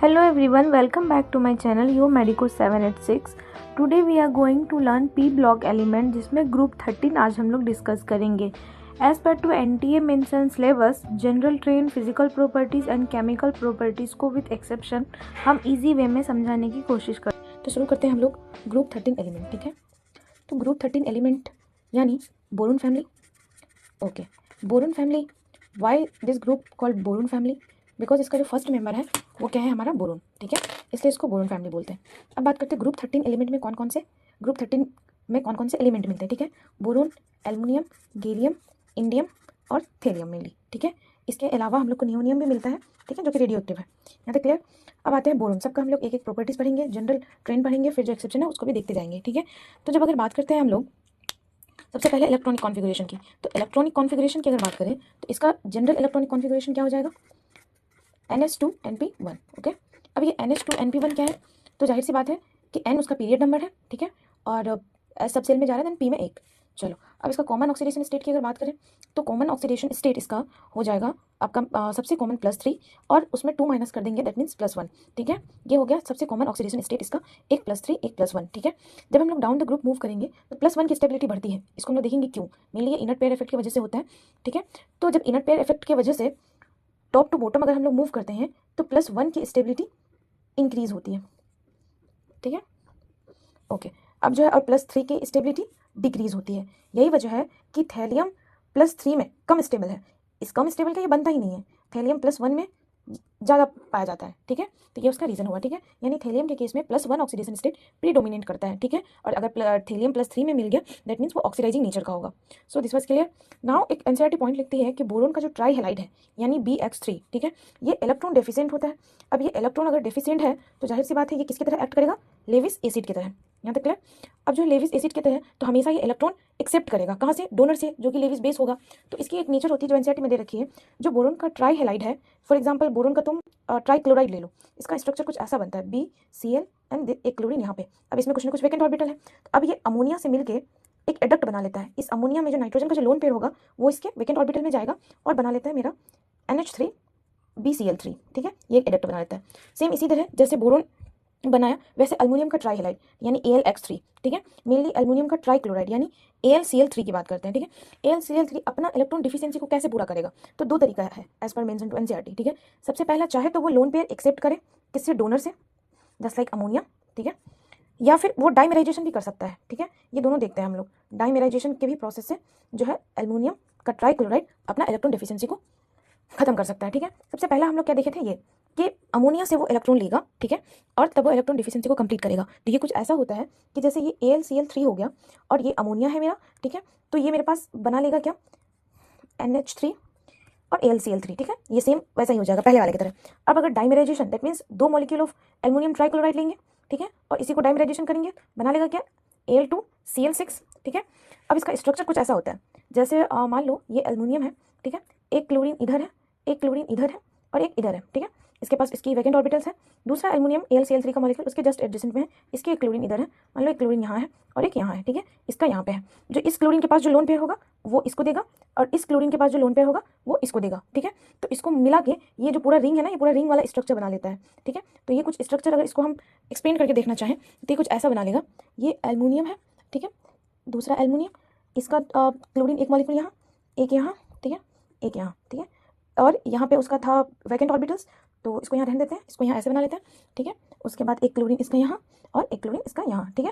Hello everyone, welcome back to my channel Yo Medico 786. Today we are going to learn P block element जिसमें group 13 आज हम लोग discuss करेंगे. As per to NTA mains and syllabus general trend physical properties and chemical properties को with exception हम easy way में समझाने की कोशिश करें. तो शुरू करते हैं हम लोग ग्रुप 13 एलिमेंट. ठीक है, तो ग्रुप 13 एलिमेंट यानी boron family. Okay, boron family. Why this group called boron family? Because इसका जो फर्स्ट मेंबर है वो क्या है, हमारा बोरोन. ठीक है, इसलिए इसको बोरोन फैमिली बोलते हैं. अब बात करते हैं ग्रुप 13 एलिमेंट में कौन कौन से एलिमेंट मिलते हैं. ठीक है, बोरोन, एल्युमिनियम, गैलियम, इंडियम और थेलियम मेनली. ठीक है, इसके अलावा हम लोग को नियोनियम भी मिलता है. ठीक है, जो कि रेडियो एक्टिव है. यहाँ तक क्लियर. अब आते हैं बोरोन. सबका हम लोग एक एक प्रॉपर्टीज पढ़ेंगे, जनरल ट्रेंड पढ़ेंगे, फिर जो एक्सेप्शन है उसको भी देखते जाएंगे. ठीक है, तो जब अगर बात करते हैं हम लोग सबसे पहले इलेक्ट्रॉनिक कॉन्फ़िगरेशन की, तो इलेक्ट्रॉनिक कॉन्फ़िगरेशन की अगर बात करें तो इसका जनरल इलेक्ट्रॉनिक कॉन्फ़िगरेशन क्या हो जाएगा, NH2NP1. ओके, अब ये NH2NP1 क्या है, तो जाहिर सी बात है कि N उसका पीरियड नंबर है. ठीक है, और एस सब सेल में जा रहा है, देन P में 1. चलो, अब इसका कॉमन ऑक्सीडेशन स्टेट की अगर बात करें तो कॉमन ऑक्सीडेशन स्टेट इसका हो जाएगा आपका सबसे कॉमन +3 और उसमें 2 माइनस कर देंगे, दैट मीन्स +1. ठीक है, ये हो गया सबसे कॉमन ऑक्सीडेशन स्टेट इसका, एक +3 एक +1. ठीक है, जब हम लोग डाउन द ग्रुप मूव करेंगे तो +1 की स्टेबिलिटी बढ़ती है. इसको हम लोग देखेंगे क्यों, मेनली ये इनर पेयर इफेक्ट की वजह से होता है. ठीक है, तो जब इनर पेयर इफेक्ट की वजह से टॉप टू बॉटम अगर हम लोग मूव करते हैं तो +1 की स्टेबिलिटी इंक्रीज होती है. ठीक है, ओके, अब जो है और +3 की स्टेबिलिटी डिक्रीज होती है. यही वजह है कि थैलियम +3 में कम स्टेबल है. इस कम स्टेबल का ये बनता ही नहीं है, थैलियम +1 में ज़्यादा पाया जाता है. ठीक है, तो ये उसका रीज़न हुआ. ठीक है, यानी थैलियम के केस में +1 ऑक्सीडेशन स्टेट प्रीडोमिनेट करता है. ठीक है, और अगर थैलियम +3 में मिल गया दैट मीन्स वो ऑक्सीडाइजिंग नेचर का होगा. सो दिस वाज क्लियर. नाउ एक एनसीईआरटी पॉइंट लिखती है कि बोरोन का जो ट्राई हैलाइड है यानी BX3, ठीक है, ये इलेक्ट्रॉन डेफिशिएंट होता है. अब ये इलेक्ट्रॉन अगर डेफिशिएंट है तो जाहिर सी बात है ये किसकी तरह एक्ट करेगा, लेविस एसिड की तरह. यहाँ तक क्लियर. अब जो लेविस एसिड की तरह तो हमेशा ये इलेक्ट्रॉन एक्सेप्ट करेगा, कहाँ से, डोनर से, जो कि लेविस बेस होगा. तो इसकी एक नेचर होती है जो एनसीईआरटी में दे रखी है. जो बोरोन का ट्राई हैलाइड है, फॉर एग्जांपल बोरोन का तुम ट्राई क्लोराइड ले लो, इसका स्ट्रक्चर कुछ ऐसा बनता है, BCl एंड एक क्लोरीन यहाँ पे. अब इसमें कुछ ना कुछ वैकेंट ऑर्बिटल है. तो अब ये अमोनिया से मिलके एक एडक्ट बना लेता है. इस अमोनिया में जो नाइट्रोजन का जो लोन पेयर होगा वो इसके वैकेंट ऑर्बिटल में जाएगा और बना लेता है मेरा NH3BCl3. ठीक है, ये एक एडक्ट बना लेता है. सेम इसी तरह जैसे बोरोन बनाया वैसे अल्युमिनियम का ट्राई हैलाइड यानी AlX3. ठीक है, मेनली अल्युमिनियम का ट्राई क्लोराइड यानी AlCl3 की बात करते हैं. ठीक है, AlCl3 अपना इलेक्ट्रॉन डिफिशियंसी को कैसे पूरा करेगा, तो दो तरीका है as per mention to NCERT. ठीक है, सबसे पहला चाहे तो वो लोन पेयर एक्सेप्ट करे किससे, डोनर से, जस्ट लाइक अमोनिया. ठीक है, या फिर वो डाइमेराइजेशन भी कर सकता है. ठीक है, ये दोनों देखते हैं हम लोग. डाइमेराइजेशन के भी प्रोसेस से जो है एल्युमिनियम का ट्राई क्लोराइड अपना इलेक्ट्रॉन डिफिशियंसी को खत्म कर सकता है. ठीक है, सबसे पहला हम लोग क्या देखे थे, ये कि अमोनिया से वो इलेक्ट्रॉन लेगा. ठीक है, और तब वो इलेक्ट्रॉन डिफिशियंसी को कंप्लीट करेगा. तो ये कुछ ऐसा होता है कि जैसे ये AlCl3 हो गया और ये अमोनिया है मेरा. ठीक है, तो ये मेरे पास बना लेगा क्या, NH3 और AlCl3. ठीक है, ये सेम वैसा ही हो जाएगा पहले वाले की तरह. अब अगर dimerization, that means 2 molecule of aluminium trichloride लेंगे. ठीक है, और इसी को डाइमेराइजेशन करेंगे, बना लेगा क्या, Al2Cl6. ठीक है, अब इसका स्ट्रक्चर कुछ ऐसा होता है जैसे मान लो ये एल्युमिनियम है. ठीक है, एक क्लोरीन इधर है, एक क्लोरीन इधर है और एक इधर है. ठीक है, इसके पास इसकी वैकेंट ऑर्बिटल्स है. दूसरा एल्युमिनियम AlCl3 का मॉलिक्यूल उसके जस्ट एडजेसेंट में है, इसके एक क्लोरीन इधर है, मान लो एक क्लोरीन यहाँ है और एक यहाँ है. ठीक है, इसका यहाँ पे है. जो इस क्लोरीन के पास जो लोन पेयर होगा वो इसको देगा और इस क्लोरीन के पास जो लोन पेयर होगा वो इसको देगा. ठीक है, तो इसको मिला के ये जो पूरा रिंग है ना, ये पूरा रिंग वाला स्ट्रक्चर बना लेता है. ठीक है, तो ये कुछ स्ट्रक्चर अगर इसको हम एक्सप्लेन करके देखना चाहें तो ये कुछ ऐसा बना लेगा. ये एल्युमिनियम है. ठीक है, दूसरा एल्युमिनियम, इसका क्लोरीन एक मॉलिक्यूल यहाँ, एक यहाँ. ठीक है, एक यहाँ. ठीक है, और यहाँ पे उसका था वैकेंट ऑर्बिटल्स, तो इसको यहाँ रहने देते हैं, इसको यहाँ ऐसे बना लेते हैं. ठीक है, उसके बाद एक क्लोरीन इसका यहाँ और एक क्लोरीन इसका यहाँ. ठीक है,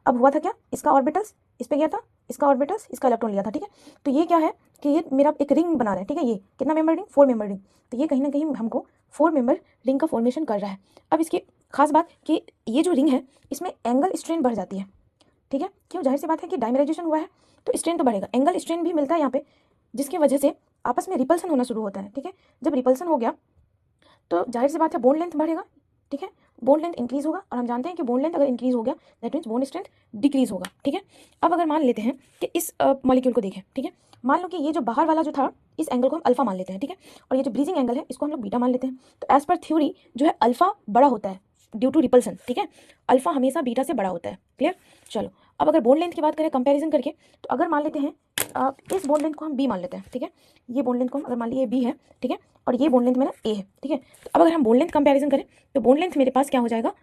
अब हुआ था क्या, इसका ऑर्बिटल्स इस पे गया था, इसका ऑर्बिटल्स इसका इलेक्ट्रॉन लिया था. ठीक है, तो ये क्या है कि ये मेरा एक रिंग बना रहा है. ठीक है, ये कितना मेंबर रिंग, 4 मेंबर रिंग. तो ये कहीं ना कहीं हमको 4 मेंबर रिंग का फॉर्मेशन कर रहा है. अब इसकी खास बात कि ये जो रिंग है इसमें एंगल स्ट्रेन बढ़ जाती है. ठीक है, क्यों, जाहिर सी बात है कि डाइमेराइजेशन हुआ है तो स्ट्रेन तो बढ़ेगा, एंगल स्ट्रेन भी मिलता है यहाँ पे, जिसकी वजह से आपस में रिपल्सन होना शुरू होता है. ठीक है, जब रिपल्सन हो गया तो जाहिर सी बात है बोन लेंथ बढ़ेगा. ठीक है, बोन लेंथ इंक्रीज होगा और हम जानते हैं कि बोन लेंथ अगर इंक्रीज हो गया that means bone strength decrease होगा. ठीक है, अब अगर मान लेते हैं कि इस मॉलिक्यूल को देखें. ठीक है, मान लो कि ये जो बाहर वाला जो था इस एंगल को हम अल्फा मान लेते हैं. ठीक है, और ये जो ब्रीजिंग एंगल है इसको हम लोग बीटा मान लेते हैं. तो एज पर थ्योरी जो है अल्फा बड़ा होता है ड्यू टू रिपल्सन. ठीक है, अल्फा हमेशा बीटा से बड़ा होता है. क्लियर. चलो, अब अगर बोन लेंथ की बात करें कंपैरिजन करके, तो अगर मान लेते हैं इस बॉन्ड लेंथ को हम बी मान लेते हैं, ठीक है। ये बॉन्ड लेंथ को हम अगर मान लिया बी है, ठीक है, और ये बॉन्ड लेंथ मेरा ए है, ठीक है। तो अब अगर हम बॉन्ड लेंथ कंपैरिजन करें तो बॉन्ड लेंथ मेरे पास क्या हो जाएगा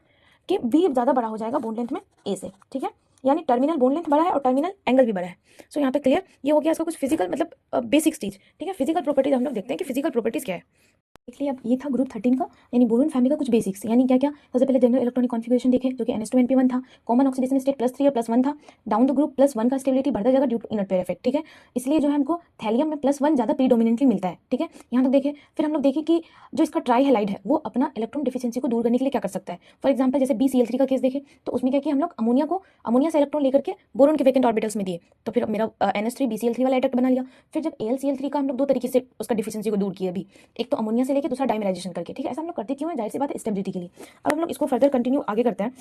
कि बी ज़्यादा बड़ा हो जाएगा बॉन्ड लेंथ में ए से, ठीक है। यानी टर्मिनल बॉन्ड लेंथ बड़ा है और टर्मिनल एंगल भी बड़ा है। सो यहाँ पे क्लियर, ये हो गया इसका कुछ फिजिकल मतलब बेसिक चीज़, ठीक है। फिजिकल प्रॉपर्टीज हम लोग देखते हैं कि फिजिकल प्रॉपर्टीज क्या है। इसलिए अब ये था ग्रुप 13 का यानी बोरोन फैमिली का कुछ बेसिक्स, यानी क्या क्या। सबसे पहले जनरल इलेक्ट्रॉनिक कॉन्फिगरेशन देखे जो कि NH2NP1 था, कॉमन ऑक्सीडेशन स्टेट +3 और +1 था, डाउन द ग्रुप +1 का स्टेबिलिटी बढ़ता जाएगा due to inert pair effect, ठीक है। इसलिए जो है हमको थैलियम में +1 ज़्यादा प्रीडोमिनेंटली मिलता है, ठीक है। यहाँ तक देखे। फिर हम लोग देखें कि जो इसका ट्राई हैलाइड है वो अपना इलेक्ट्रॉन डिफिशियंसी को दूर करने के लिए क्या कर सकता है। फॉर एग्जाम्पल जैसे BCl3 का केस देखे तो उसमें क्या किया हम लोग अमोनिया से इलेक्ट्रॉन लेकर के बोरोन के वैकेंट ऑर्बिटल्स में दिए, तो फिर मेरा NH3 BCl3 वाला एटॉम बना लिया। फिर जब AlCl3 का हम लोग दो तरीके से उसका डिफिशियंसी को दूर किया अभी, एक तो अमोनिया से लेके दूसरा डाइमेराइजेशन करके, ठीक है। ऐसा हम लोग करते क्यों है, जाहिर सी बात है स्टेबिलिटी के लिए। अब हम लोग इसको फर्दर कंटिन्यू आगे करते हैं।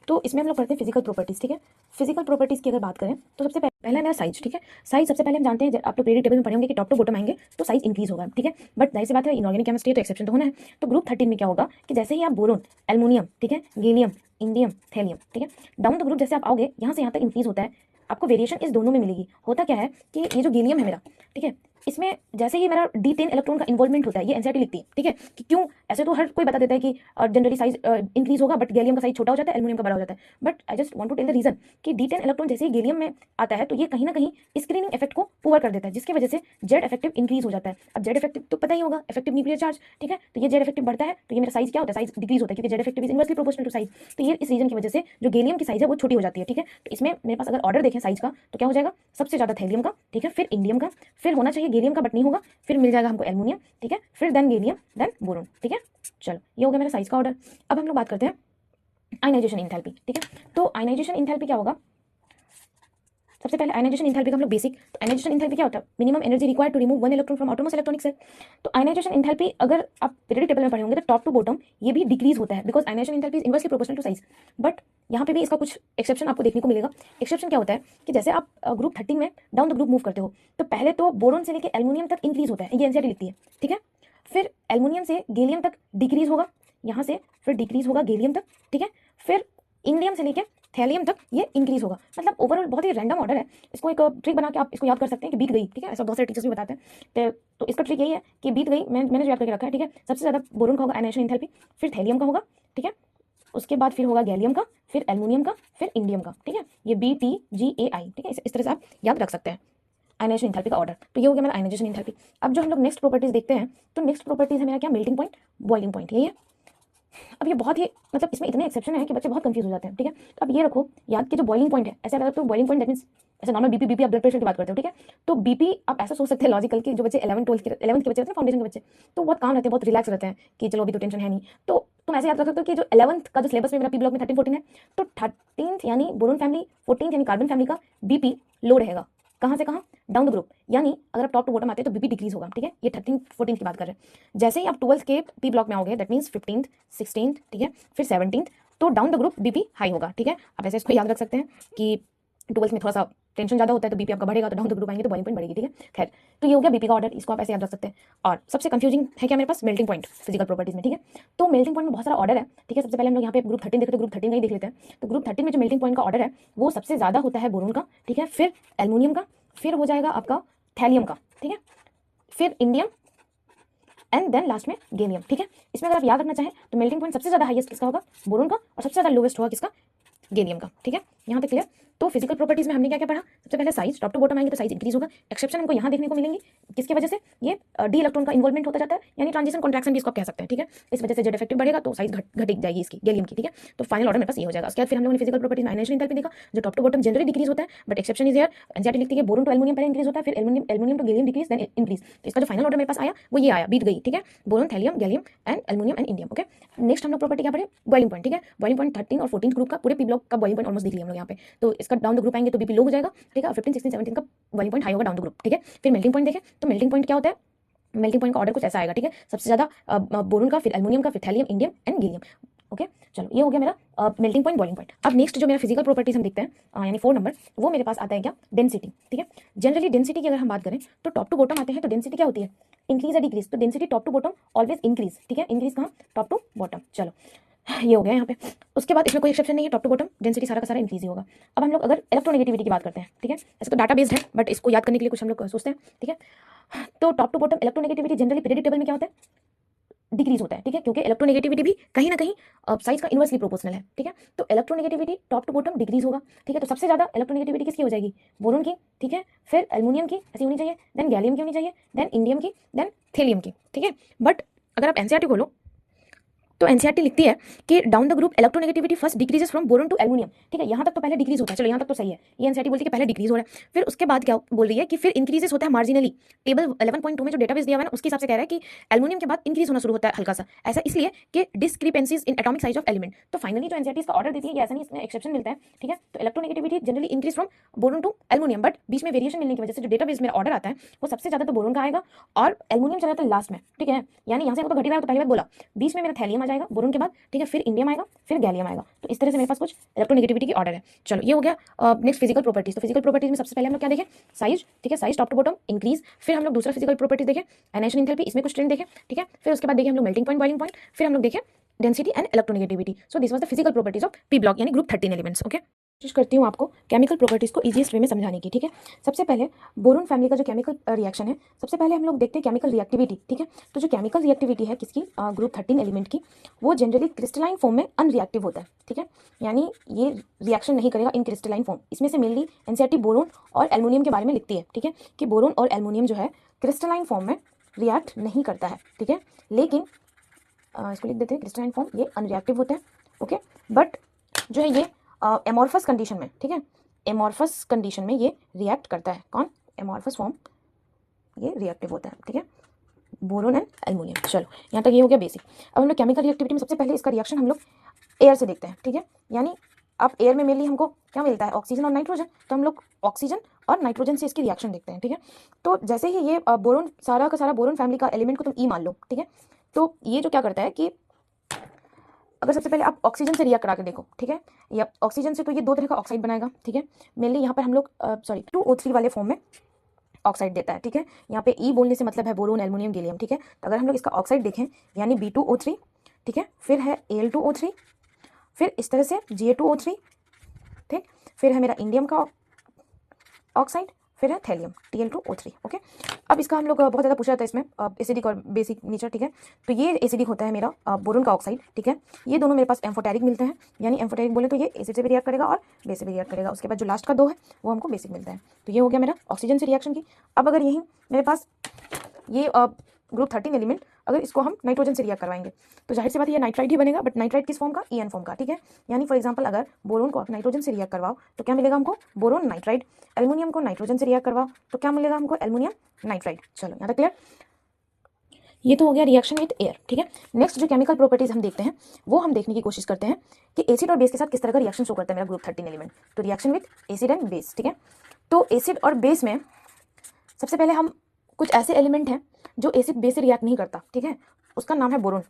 तो इसमें हम लोग करते हैं फिजिकल प्रॉपर्टीज, ठीक है। फिजिकल प्रॉपर्टीज की अगर बात करें तो सबसे पहला मेरा साइज, ठीक है। साइज सबसे पहले हम जानते हैं, आप लोग पीरियड टेबल में पढ़े होंगे कि टॉप टू बॉटम आएंगे तो साइज इंक्रीज होगा, ठीक है। बट जाहिर सी बात है इनऑर्गेनिक केमिस्ट्री तो एक्सेप्शन तो होना है। तो ग्रुप 13 में क्या होगा कि जैसे ही आप बोरोन, एल्युमिनियम, ठीक है, गैलियम, इंडियम, थैलियम, ठीक है, डाउन द ग्रुप जैसे आप आओगे यहाँ से यहाँ तक इंक्रीज होता है, आपको वेरिएशन इस दोनों में मिलेगी। होता क्या है कि ये जो गैलियम है मेरा, ठीक है, इसमें जैसे ही मेरा D10 इलेक्ट्रॉन का इन्वॉल्वमेंट होता है, ये एनसीईआरटी लिखती है, ठीक है, कि क्यों। ऐसे तो हर कोई बता देता है कि जनरली साइज इंक्रीज होगा, बट गैलियम का साइज छोटा हो जाता है, एल्युमिनियम का बड़ा हो जाता है। But I just want to tell the reason कि D10 इलेक्ट्रॉन जैसे ही गैलियम में आता है तो ये कहीं ना कहीं स्क्रीनिंग इफेक्ट को पुअर कर देता है, जिसकी वजह से जेड इफेक्टिव इंक्रीज हो जाता है। अब जेड इफेक्टिव तो पता ही होगा, इफेक्टिव न्यूक्लियर चार्ज, ठीक है। तो ये जेड इफेक्टिव बढ़ता है तो ये मेरा साइज क्या होता है, साइज डिक्रीज होता है, क्योंकि Z effective is inversely proportional to size. तो ये इस रीजन की वजह से जो गैलियम की साइज है वो छोटी हो जाती है, ठीक है। तो इसमें मेरे पास अगर ऑर्डर देखें साइज का तो क्या हो जाएगा, सबसे ज्यादा थैलियम का, ठीक है, फिर इंडियम का, फिर होना चाहिए गैलियम का बट नहीं होगा, फिर मिल जाएगा हमको एल्युमिनियम, ठीक है, फिर देन गैलियम, देन बोरोन, ठीक है। चलो ये हो गया मेरा साइज का ऑर्डर। अब हम लोग बात करते हैं आयनाइजेशन एंथैल्पी, ठीक है। तो आयनाइजेशन एंथैल्पी क्या होगा, सबसे पहले आयनाइजेशन एंथैल्पी का हम लोग बेसिक। तो आयनाइजेशन एंथैल्पी क्या होता है, minimum energy required to remove one electron from atoms electronic cell. तो आयनाइजेशन एंथैल्पी अगर आप पीरियडिक टेबल में पढ़े होंगे तो टॉप टू बॉटम ये भी डिक्रीज होता है, because ionization enthalpy is inversely proportional to size. But यहाँ पे भी इसका कुछ एक्सेप्शन आपको देखने को मिलेगा। एक्सेप्शन क्या होता है कि जैसे आप ग्रुप 13 में डाउन द ग्रुप मूव करते हो तो पहले तो बोरोन से लेकर एल्युमिनियम तक इंक्रीज होता है, ये एनसीईआरटी लिखती है, ठीक है। फिर एल्युमिनियम से गैलियम तक डिक्रीज होगा यहाँ से, फिर डिक्रीज होगा गैलियम तक, ठीक है। फिर इंडियम से लेकर थैलियम तक ये इंक्रीज होगा। मतलब ओवरऑल बहुत ही रैंडम ऑर्डर है। इसको एक ट्रिक बना के आप इसको याद कर सकते हैं कि बीत गई, ठीक है। ऐसा बहुत सारे टीचर्स भी बताते हैं। तो इसका ट्रिक यही है कि बीत गई, मैंने जो याद करके रखा है, ठीक है। सबसे ज्यादा बोरोन का होगा आयनाइजेशन एंथैल्पी, फिर थैलियम का होगा, ठीक है। उसके बाद फिर होगा गैलियम का, फिर एल्युमिनियम का, फिर इंडियम का, ठीक है। ये BTGAI, ठीक है। इस तरह से आप याद रख सकते हैं आयनाइजेशन एंथैल्पी का ऑर्डर। तो ये हो गया मेरा आयनाइजेशन एंथैल्पी। अब जो हम लोग नेक्स्ट प्रॉपर्टीज देखते हैं तो नेक्स्ट प्रॉपर्टीज है मेरा क्या, मेल्टिंग पॉइंट, बॉइलिंग पॉइंट, यही है। अब ये बहुत ही मतलब इसमें इतने एक्सेप्शन है कि बच्चे बहुत कंफ्यूज हो जाते हैं, ठीक है। तो अब ये रखो याद कि जो बॉइलिंग पॉइंट है, ऐसे अगर तो बॉइलिंग पॉइंट दैट मींस ऐसे नॉर्मल बीपी आप ब्लड प्रेशर की बात करते हो, ठीक है। तो बीपी आप ऐसा सोच सकते हैं लॉजिकल कि जो बच्चे 11th के बच्चे रहते हैं, फाउंडेशन के बच्चे, तो बहुत काम रहते हैं, बहुत रिलैक्स रहते हैं कि चलो अभी तो टेंशन है नहीं। तो तुम ऐसे याद रख सकते हो कि जो 11th का जो सिलेबस में मेरा पी ब्लॉक में 13-14 है, तो 13th यानी बोरोन फैमिली, 14th यानी कार्बन फैमिली का बीपी लो रहेगा। कहाँ से कहाँ, डाउन द ग्रुप। यानी अगर आप टॉप टू बॉटम आते हैं तो बीपी डिक्रीज होगा, ठीक है। ये 13-14 की बात कर रहे हैं। जैसे ही आप 12th के पी ब्लॉक में आओगे दैट मीन्स 15th, 16th, ठीक है, फिर 17th, तो down the group BP high होगा, ठीक है। आप ऐसे इसको याद रख सकते हैं कि 12th में थोड़ा सा टेंशन ज़्यादा होता है तो बीपी आपका बढ़ेगा, तो डाउन द ग्रुप आएंगे तो बॉइलिंग पॉइंट बढ़ेगी, ठीक है। खैर, तो ये हो गया बीपी का ऑर्डर, इसको आप ऐसे याद रख सकते हैं। और सबसे कंफ्यूजिंग है क्या मेरे पास, मेल्टिंग पॉइंट फिजिकल प्रॉपर्टीज में, ठीक है। तो मेल्टिंग पॉइंट में बहुत सारा ऑर्डर है, ठीक है। सबसे पहले हम लोग यहाँ पे ग्रुप 13 देखते हैं, ग्रुप 13 का ही देख लेते हैं। तो ग्रुप 13 में जो मेल्टिंग पॉइंट का ऑर्डर है वो सबसे ज्यादा होता है बोरोन का, ठीक है, फिर एल्युमिनियम का, फिर हो जाएगा आपका थैलियम का, ठीक है, फिर इंडियम एंड देन लास्ट में गैलियम, ठीक है। इसमें अगर आप याद रखना चाहें तो मेल्टिंग पॉइंट सबसे ज्यादा हाईएस्ट किसका होगा, बोरोन का, और सबसे ज्यादा लोवेस्ट होगा किसका, गैलियम का, ठीक है। यहाँ तक क्लियर। तो फिजिकल प्रॉपर्टीज में हमने क्या क्या पढ़ा, सबसे पहले साइज, टॉप टू बॉटम आएंगे तो साइज इंक्रीज होगा। एक्सेप्शन हमको यहाँ देखने को मिलेंगी, किसकी वजह से, ये डी इलेक्ट्रॉन का इन्वॉल्वमेंट होता जाता है, यानी ट्रांजिशन कॉन्ट्रैक्शन भी इसको आप कह सकते हैं, ठीक है। इस वजह से जेड इफेक्टिव बढ़ेगा तो साइज घट जाएगी इसकी गैलियम की, ठीक है। तो फाइनल ऑर्डर मेरे पास ये हो जाएगा। उसके बाद फिर हम लोगों ने फिजिकल प्रॉपर्टीज में आयनाइजेशन एंथैल्पी देखा, जो top to bottom generally decrease होता है, but exception is here. NCERT लिखती है बोरोन टू एल्युमिनियम पहले इंक्रीज होता है, फिर aluminium to gallium decrease then increase. तो इसका जो फाइनल ऑर्डर मेरे पास आया वो ये आया, बीट गई, ठीक है, boron, thallium, gallium and aluminium and indium, okay. Next हम लोग प्रॉपर्टी क्या पढ़े, बॉइलिंग पॉइंट, ठीक है। बॉइलिंग पॉइंट 13 और 14 ग्रुप का पूरे पी ब्लॉक का बॉइलिंग पॉइंट ऑलमोस्ट देख लिया हम लोग यहाँ पे। तो इसका डाउन द ग्रुप आएंगे तो बीपी लो हो जाएगा, ठीक है। 15, 16, 17 का बॉइलिंग पॉइंट हाई होगा डाउन द ग्रुप, ठीक है। फिर मेल्टिंग पॉइंट देखें तो मेल्टिंग पॉइंट क्या होता है, मेल्टिंग पॉइंट का ऑर्डर कुछ ऐसा आएगा, ठीक है। सबसे ज्यादा बोरोन का, फिर एल्युमिनियम का, फिर thallium, indium and gallium, okay. चलो ये हो गया मेरा मेल्टिंग पॉइंट, बॉइलिंग पॉइंट। अब नेक्स्ट जो मेरा फिजिकल प्रॉपर्टीज हम देखते हैं यानी 4 नंबर, वो मेरे पास आता है क्या, डेंसिटी, ठीक है। जनरली डेंसिटी की अगर हम बात करें तो टॉप टू बॉटम आते हैं तो डेंसिटी क्या होती है, इंक्रीज या डिक्रीज। तो density top to bottom always increase, ठीक है। इंक्रीज कहाँ, टॉप टू बॉटम। चलो ये हो गया यहाँ पे। उसके बाद इसमें कोई एक्सेप्शन नहीं है, टॉप टू बॉटम डेंसिटी सारा का सारा इंक्रीज ही होगा। अब हम लोग अगर इलेक्ट्रोनेगेटिविटी की बात करते हैं, ठीक है, ऐसे तो डाटा बेस्ड है बट इसको याद करने के लिए कुछ हम लोग सोचते हैं, ठीक है। तो top to bottom electronegativity generally periodic table में क्या होता है, डिक्रीज होता है, ठीक है, क्योंकि इलेक्ट्रोनेगेटिविटी भी कहीं ना कहीं साइज का इनवर्सली प्रोपोर्शनल है, ठीक है। तो electronegativity top to bottom decrease होगा, ठीक है। तो सबसे ज्यादा इलेक्ट्रोनेगेटिविटी किसकी हो जाएगी, बोरोन की, ठीक है, फिर एल्युमिनियम की ऐसी होनी चाहिए, देन गैलियम की होनी चाहिए, देन इंडियम की, देन थेलियम की, ठीक है। बट अगर आप एनसीईआरटी खोलो तो एनसीईआरटी लिखती है कि down the group electronegativity first decreases from boron to aluminium, ठीक है। यहाँ तक तो पहले डिक्रीज होता है, चलो यहाँ तक तो सही है, ये एनसीईआरटी बोलती है कि पहले डिक्रीज हो रहा है। फिर उसके बाद क्या बोल रही है कि फिर इंक्रीजेस होता है मार्जिनली। टेबल 11.2 में जो डेटाबेस दिया हुआ है ना उसके हिसाब से कह रहा है कि एल्युमिनियम के बाद इंक्रीज होना शुरू होता है हल्का सा, ऐसा इसलिए कि discrepancies in atomic size of element. तो फाइनली जो एनसीईआरटी इसका ऑर्डर देती है, ऐसा नहीं, इसमें एक्सेप्शन मिलता है, ठीक है। तो electronegativity generally increase from boron to aluminium, but बीच में वेरिएशन मिलने की वजह से जो डेटाबेस मेरा ऑर्डर आता है वो सबसे ज्यादा तो बोरोन का आएगा और एल्युमिनियम चला जाता है लास्ट में, ठीक है। यानी यहाँ से हमको घटी हुआ तो पहली बात बोला, बीच में मेरा थैलियम आ जाएगा बोरोन के बाद, ठीक है, फिर इंडियम आएगा, फिर गैलियम आएगा। तो इस तरह से मेरे पास कुछ इलेक्ट्रोनेगेटिविटी की ऑर्डर है। चलो ये हो गया। Next physical properties. तो फिजिकल प्रॉपर्टीज में सबसे पहले हम लोग क्या देखें, साइज, ठीक है, size top to bottom increase. फिर हम लोग दूसरा फिजिकल प्रॉपर्टीज देखें, एनाइजेशन एंथैल्पी, इसमें कुछ ट्रेंड देखें, ठीक है। फिर उसके बाद देखें हम लोग मेल्टिंग पॉइंट, बॉइलिंग पॉइंट, फिर हम लोग देखें density and electronegativity. So this was the physical properties of P block यानी ग्रुप 13 एलिमेंट्स। ओके, कोशिश करती हूँ आपको केमिकल प्रॉपर्टीज को इजीएस्ट वे में समझाने की, ठीक है। सबसे पहले बोरोन फैमिली का जो केमिकल रिएक्शन है, सबसे पहले हम लोग देखते हैं केमिकल रिएक्टिविटी, ठीक है। तो जो केमिकल रिएक्टिविटी है किसकी, ग्रुप 13 एलिमेंट की, वो जनरली क्रिस्टलाइन फॉर्म में अनरिएक्टिव होता है, ठीक है। यानी ये रिएक्शन नहीं करेगा इन क्रिस्टलाइन फॉर्म। इसमें से मेनली एनसीईआरटी बोरोन और एल्युमिनियम के बारे में लिखती है, ठीक है, कि बोरोन और एल्युमिनियम जो है क्रिस्टलाइन फॉर्म में रिएक्ट नहीं करता है, ठीक है। लेकिन इसको लिख देते हैं क्रिस्टलाइन फॉर्म, ये अनरिएक्टिव होता है, ओके। बट जो है ये एमॉर्फस कंडीशन में, ठीक है, एमॉर्फस कंडीशन में ये रिएक्ट करता है। कौन, एमॉर्फस फॉर्म, ये रिएक्टिव होता है, ठीक है, बोरोन एंड एल्युमिनियम। चलो यहाँ तक ये हो गया बेसिक। अब हम लोग केमिकल रिएक्टिविटी में सबसे पहले इसका रिएक्शन हम लोग एयर से देखते हैं, ठीक है। यानी अब एयर में मेनली हमको क्या मिलता है, ऑक्सीजन और नाइट्रोजन। तो हम लोग ऑक्सीजन और नाइट्रोजन से इसकी रिएक्शन देखते हैं, ठीक है। तो जैसे ही ये बोरोन, सारा का सारा बोरोन फैमिली का एलिमेंट को तुम ई मान लो, ठीक है। तो ये जो क्या करता है कि अगर सबसे पहले आप ऑक्सीजन से रिएक्ट करा के देखो, ठीक है, या ऑक्सीजन से, तो ये दो तरह का ऑक्साइड बनाएगा, ठीक है। मेनली यहाँ पर हम लोग 2O3 वाले फॉर्म में ऑक्साइड देता है, ठीक है। यहाँ पे ई बोलने से मतलब है बोरोन, एल्युमिनियम, गैलियम, ठीक है। तो अगर हम लोग इसका ऑक्साइड देखें यानी B2O3, ठीक है, फिर है Al2O3, फिर इस तरह से Ga2O3, ठीक, फिर है मेरा इंडियम का ऑक्साइड, फिर है थैलियम Tl2O3, ओके। अब इसका हम लोग बहुत ज़्यादा पूछा जाता है इसमें एसिडिक और बेसिक नेचर, ठीक है। तो ये एसिडिक होता है मेरा बोरोन का ऑक्साइड, ठीक है। ये दोनों मेरे पास एम्फोटेरिक मिलते हैं, यानी एम्फोटेरिक बोले तो ये एसिड से भी रिएक्ट करेगा और बेस से भी रिएक्ट करेगा। उसके बाद जो लास्ट का दो है वो हमको बेसिक मिलता है। तो ये हो गया मेरा ऑक्सीजन से रिएक्शन की। अब अगर यही मेरे पास ये ग्रुप 13 एलिमेंट, अगर इसको हम नाइट्रोजन से रिएक्ट करवाएंगे तो जाहिर सी बात ये नाइट्राइड ही बनेगा, बट नाइट्राइड किस फॉर्म का, EN फॉर्म का, ठीक है। यानी फॉर एग्जांपल अगर बोरोन को नाइट्रोजन से रिएक्ट करवाओ तो क्या मिलेगा हमको, बोरोन नाइट्राइड। एल्युमिनियम को नाइट्रोजन से रिएक्ट करवाओ तो क्या मिलेगा हमको, एल्युमिनियम नाइट्राइड। चलो यहाँ तक क्लियर। ये तो हो गया रिएक्शन विद एयर, ठीक है। नेक्स्ट जो केमिकल प्रॉपर्टीज हम देखते हैं वो हम देखने की कोशिश करते हैं कि एसिड और बेस के साथ किस तरह का रिएक्शन शो करता है मेरा ग्रुप 13 एलिमेंट। तो reaction with acid and base, ठीक है। तो एसिड और बेस में सबसे पहले हम कुछ ऐसे एलिमेंट हैं जो एसिड बेस से रिएक्ट नहीं करता, ठीक है। उसका नाम है बोरोन।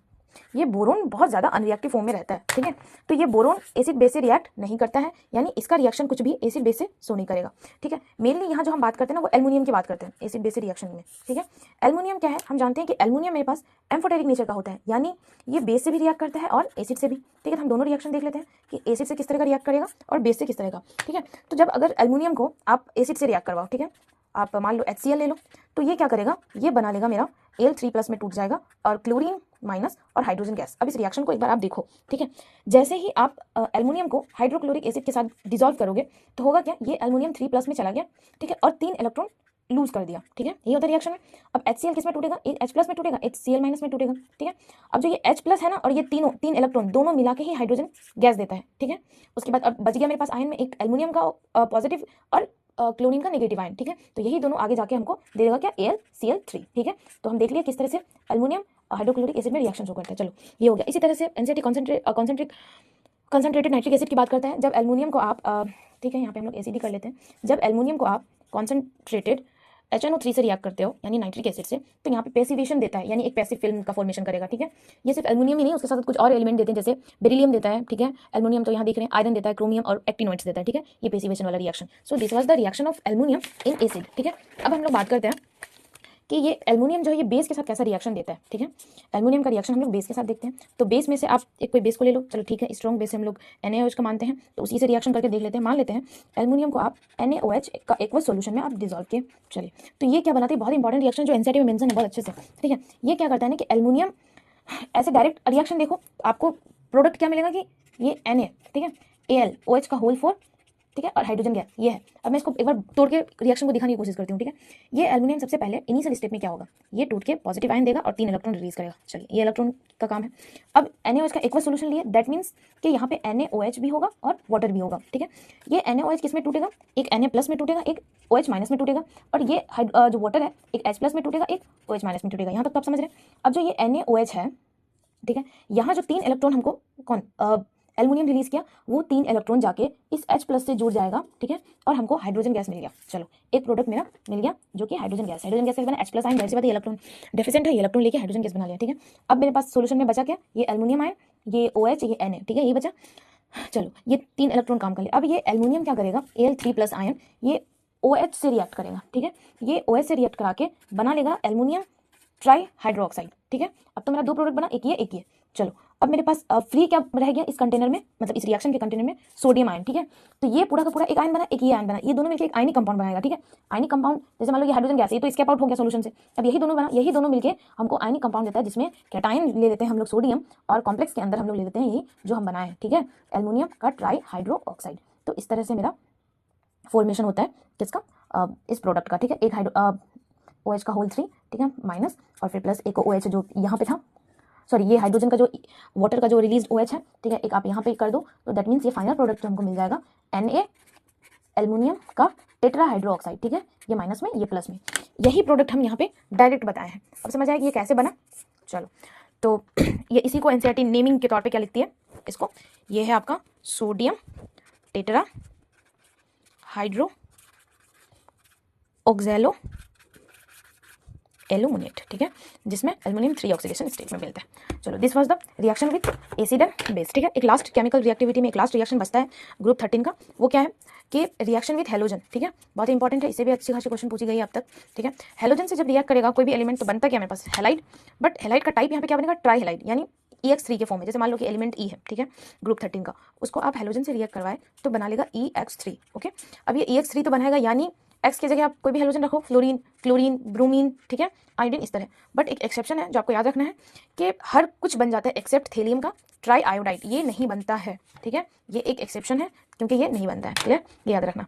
ये बोरोन बहुत ज़्यादा अनरिएक्टिव फॉर्म में रहता है, ठीक है। तो ये बोरोन एसिड बेस से रिएक्ट नहीं करता है, यानी इसका रिएक्शन कुछ भी एसिड बेस से शो नहीं करेगा, ठीक है। मेनली यहाँ जो हम बात करते हैं ना वो एल्युमिनियम की बात करते हैं एसिड बेस से रिएक्शन में, ठीक है। एल्युमिनियम क्या है, हम जानते हैं कि एल्युमिनियम मेरे पास एम्फोटेरिक नेचर का होता है, यानी ये बेस से भी रिएक्ट करता है और एसिड से भी, ठीक है। तो हम दोनों रिएक्शन देख लेते हैं कि एसिड से किस तरह का रिएक्ट करेगा और बेस से किस तरह का, ठीक है। तो जब अगर एल्युमिनियम को आप एसिड से रिएक्ट करवाओ, ठीक है, आप मान लो HCl ले लो, तो ये क्या करेगा, ये बना लेगा मेरा Al3+ में टूट जाएगा और क्लोरीन माइनस और हाइड्रोजन गैस। अब इस रिएक्शन को एक बार आप देखो, ठीक है। जैसे ही आप एल्युमिनियम को हाइड्रोक्लोरिक एसिड के साथ डिसॉल्व करोगे तो होगा क्या, ये एल्युमिनियम 3+ में चला गया, ठीक है, और 3 इलेक्ट्रॉन लूज कर दिया, ठीक है। ये होता है रिएक्शन में। अब HCl किस में टूटेगा, H+ में टूटेगा, HCl- में टूटेगा, ठीक है। अब जो ये H+ है ना और ये तीन इलेक्ट्रॉन दोनों मिला के ही हाइड्रोजन गैस देता है, ठीक है। उसके बाद अब बच गया मेरे पास आयन में एक एल्युमिनियम का पॉजिटिव और क्लोरीन का नेगेटिव आयन, ठीक है। तो यही दोनों आगे जाके हमको दे देगा क्या, AlCl3, ठीक है। तो हम देख लिया किस तरह से एल्युमिनियम हाइड्रोक्लोरिक एसिड में रिएक्शन शो करता है। चलो ये हो गया। इसी तरह से एनसीईआरटी कंसंट्रेटेड नाइट्रिक एसिड की बात करता है। जब एल्युमिनियम को आप ठीक है, यहाँ पे हम लोग एसिड कर लेते हैं। जब एल्युमिनियम को आप कॉन्सेंट्रेटेड HNO3 से रिएक्ट करते हो यानी नाइट्रिक एसिड से, तो यहाँ पे पैसिवेशन देता है, यानी एक पैसिव फिल्म का फॉर्मेशन करेगा, ठीक है। ये सिर्फ एल्युमिनियम ही नहीं, उसके साथ कुछ और एलिमेंट देते हैं, जैसे बेरिलियम देता है, ठीक है। एल्युमिनियम तो यहाँ देख रहे हैं, आयरन देता है, क्रोमियम और एक्टिनोइड्स देता है, ठीक है। ये पैसिवेशन वाला reaction. So this was the reaction of aluminium in acid, ठीक है। अब हम लोग बात करते हैं कि ये एल्युमिनियम जो है ये बेस के साथ कैसा रिएक्शन देता है, ठीक है। एल्युमिनियम का रिएक्शन हम लोग बेस के साथ देखते हैं। तो बेस में से आप एक कोई बेस को ले लो, चलो ठीक है, स्ट्रॉन्ग बेस हम लोग NaOH का मानते हैं, तो उसी से रिएक्शन करके देख लेते हैं। मान लेते हैं एल्युमिनियम को आप NaOH का एक्वस सॉल्यूशन में आप डिजोल्व किए, चलिए तो ये क्या बनाती है, बहुत इंपॉर्टेंट रिएक्शन जो एनसीईआरटी में मेंशन है बहुत अच्छे से, ठीक है। ये क्या करता है ना कि एल्युमिनियम ऐसे डायरेक्ट रिएक्शन देखो, आपको प्रोडक्ट क्या मिलेगा कि ये Na, ठीक है, AlOH का होल 4, ठीक है, और हाइड्रोजन गैस ये है। अब मैं इसको एक बार तोड़ के रिएक्शन को दिखाने की कोशिश करती हूँ, ठीक है। ये एल्युमिनियम सबसे पहले इनिशियल स्टेप में क्या होगा, ये टूट के पॉजिटिव आयन देगा और 3 इलेक्ट्रॉन रिलीज करेगा, चलिए ये इलेक्ट्रॉन का काम है। अब NaOH का एक्वस सॉल्यूशन लिए, दैट मीन्स कि यहाँ पे NaOH भी होगा और वाटर भी होगा, ठीक है। ये NaOH किस में टूटेगा, एक Na+ में टूटेगा, एक OH- में टूटेगा, और ये जो वाटर है एक H+ में टूटेगा, एक OH- में टूटेगा। यहाँ तक तो आप समझ रहे हैं। अब जो ये NaOH है, ठीक है, यहाँ जो 3 इलेक्ट्रॉन हमको कौन एल्युमिनियम रिलीज किया, वो 3 इलेक्ट्रॉन जाके इस H+ से जुड़ जाएगा, ठीक है, और हमको हाइड्रोजन गैस मिल गया। चलो एक प्रोडक्ट मेरा मिल गया जो कि हाइड्रोजन गैस कैसे बना, H+ आयन, जाहिर सी बात है इलेक्ट्रॉन डेफिशिएंट है, इलेक्ट्रॉन लेके हाइड्रोजन गैस बना लिया, ठीक है। अब मेरे पास सोल्यूशन में बचा क्या, ये एल्युमिनियम आयन, ये OH, ये Na, ठीक है, ये बचा। चलो ये 3 इलेक्ट्रॉन काम कर ले। अब ये एल्युमिनियम क्या करेगा, Al3+ आयन ये OH से रिएक्ट करेगा, ठीक है, ये OH से रिएक्ट करा के बना लेगा एल्युमिनियम ट्राई हाइड्रोक्साइड, ठीक है। अब तो मेरा 2 प्रोडक्ट बना, एक ये। चलो अब मेरे पास फ्री क्या रह गया इस कंटेनर में, मतलब इस रिएक्शन के कंटेनर में, सोडियम आयन, ठीक है। तो ये पूरा का पूरा एक आयन बना, एक ये आयन बना, ये दोनों मिलकर एक आयनिक कंपाउंड बनाएगा, ठीक है। आयनिक कंपाउंड जैसे मान लो ये हाइड्रोजन गैस है, तो स्केप आउट हो गया सॉल्यूशन से। अब यही दोनों बना, यही दोनों मिलकर हमको आयनिक कंपाउंड देता है, जिसमें कैटायन ले लेते हैं हम लोग सोडियम, और कॉम्प्लेक्स के अंदर हम लोग ले लेते हैं यही जो हम बनाए, ठीक है, एल्युमिनियम का ट्राई हाइड्रोक्साइड। तो इस तरह से मेरा फॉर्मेशन होता है किसका, इस प्रोडक्ट का, ठीक है। एक OH का होल 3, ठीक है, माइनस, और फिर प्लस एक OH जो यहाँ पे था, सॉरी ये हाइड्रोजन का जो वाटर का जो रिलीज OH है, ठीक है, एक आप यहाँ पे कर दो, तो दैट मीन्स ये फाइनल प्रोडक्ट जो हमको मिल जाएगा Na एल्युमिनियम का टेट्राहाइड्रोक्साइड, ठीक है, ये माइनस में ये प्लस में। यही प्रोडक्ट हम यहाँ पे डायरेक्ट बताए हैं। अब समझ आया कि ये कैसे बना। चलो तो ये इसी को एनसीईआरटी नेमिंग के तौर पे क्या लिखती है इसको, ये है आपका sodium tetra hydro oxalo aluminate, ठीक है, जिसमें एल्युमिनियम 3 ऑक्सीडेशन स्टेट में मिलता है। चलो this was the reaction with acid and base, ठीक है। एक लास्ट केमिकल रिएक्टिविटी में एक लास्ट रिएक्शन बचता है ग्रुप 13 का, वो क्या है कि रिएक्शन विद हेलोजन, ठीक है, बहुत इंपॉर्टेंट है, इससे भी अच्छी खासी क्वेश्चन पूछी गई है अब तक, ठीक है। हेलोजन से जब रिएक्ट करेगा कोई भी एलिमेंट तो बनता क्या मेरे पास, हैलाइड, बट हैलाइड का टाइप यहाँ पे क्या बनेगा, ट्राई हैलाइड, यानी EX3 के फॉर्म में। जैसे मान लो कि एलिमेंट E है, ठीक है, ग्रुप 13 का, उसको आप हेलोजन से रिएक्ट करवाए तो बना लेगा EX3, ओके। अब ये EX3 तो बनाएगा, यानी X की जगह आप कोई भी हेलोजन रखो, फ्लोरीन, क्लोरीन, ब्रोमीन, ठीक है, आयोडीन, इस तरह। बट एक एक्सेप्शन है जो आपको याद रखना है कि हर कुछ बन जाता है एक्सेप्ट थेलियम का ट्राई आयोडाइड, ये नहीं बनता है, ठीक है, ये एक एक्सेप्शन है क्योंकि ये नहीं बनता है, ठीक है, ये याद रखना।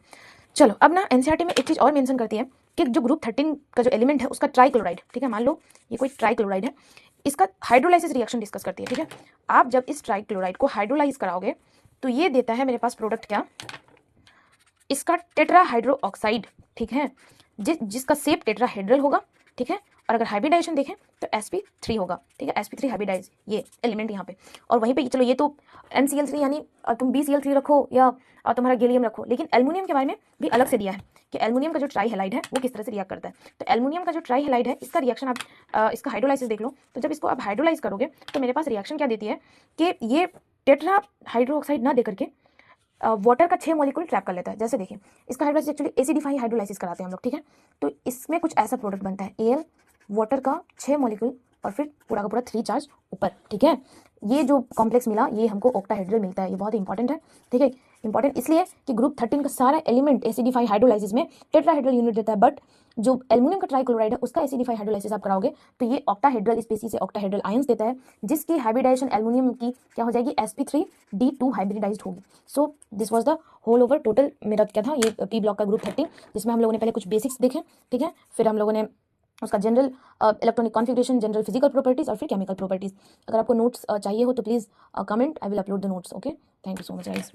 चलो अब ना एनसीईआरटी में एक चीज़ और मेंशन करती है कि जो ग्रुप 13 का जो एलिमेंट है उसका ट्राइक्लोराइड, ठीक है, मान लो ये कोई ट्राइक्लोराइड है, इसका हाइड्रोलाइसिस रिएक्शन डिस्कस करती है, ठीक है। आप जब इस ट्राइक्लोराइड को हाइड्रोलाइज कराओगे तो ये देता है मेरे पास प्रोडक्ट क्या, इसका टेट्राहाइड्रोक्साइड, ठीक है, जिसका शेप टेट्राहेड्रल होगा, ठीक है, और अगर हाइब्रिडाइजेशन देखें तो sp3 होगा, ठीक है, sp3 हाइब्रिडाइज ये एलिमेंट यहाँ पे। और वहीं पे चलो ये तो NCl3 यानी तुम BCl3 रखो या तुम्हारा गैलियम रखो, लेकिन एल्युमिनियम के बारे में भी अलग से दिया है कि एल्युमिनियम का जो ट्राई हैलाइड है वो किस तरह से रिएक्ट करता है। तो एल्युमिनियम का जो ट्राई हैलाइड है इसका रिएक्शन आप इसका हाइड्रोलाइसिस देख लो, तो जब इसको आप हाइड्रोलाइज करोगे तो मेरे पास रिएक्शन क्या देती है कि ये टेट्राहाइड्रोक्साइड ना दे करके वाटर का 6 मॉलिक्यूल ट्रैप कर लेता है। जैसे देखिए इसका हाइड्रोलाइसिस एक्चुअली एसिडिफाई हाइड्रोलाइसिस कराते हैं हम लोग, ठीक है। तो इसमें कुछ ऐसा प्रोडक्ट बनता है Al वाटर का 6 मॉलिक्यूल और फिर पूरा का पूरा 3 चार्ज ऊपर, ठीक है। ये जो कॉम्प्लेक्स मिला ये हमको ऑक्टाहेड्रल मिलता है, ये बहुत इंपॉर्टेंट है, ठीक है। इंपॉर्टेंट इसलिए कि ग्रुप 13 का सारा एलिमेंट एसिडिफाई हाइड्रोलाइसिस में टेट्राहेड्रल यूनिट देता है, बट जो एल्युमिनियम का ट्राइक्लोराइड है उसका एसिडिफाई हाइड्रोलाइसिस आप कराओगे तो ये ऑक्टाहेड्रल स्पीसीज से ऑक्टाहेड्रल आयंस देता है, जिसकी हाइब्रिडाइजेशन एल्युमिनियम की क्या हो जाएगी, sp3d2 हाइब्रिडाइज्ड होगी। So this was the whole over total मेरा क्या था ये पी ब्लॉक का ग्रुप 13, जिसमें हम लोगों ने पहले कुछ बेसिक्स देखे, ठीक है, फिर हम लोगों ने उसका general electronic configuration, general physical properties और फिर केमिकल प्रॉपर्टीज। अगर आपको नोट्स चाहिए हो तो please comment, I will upload the notes, okay. Thank you so much guys.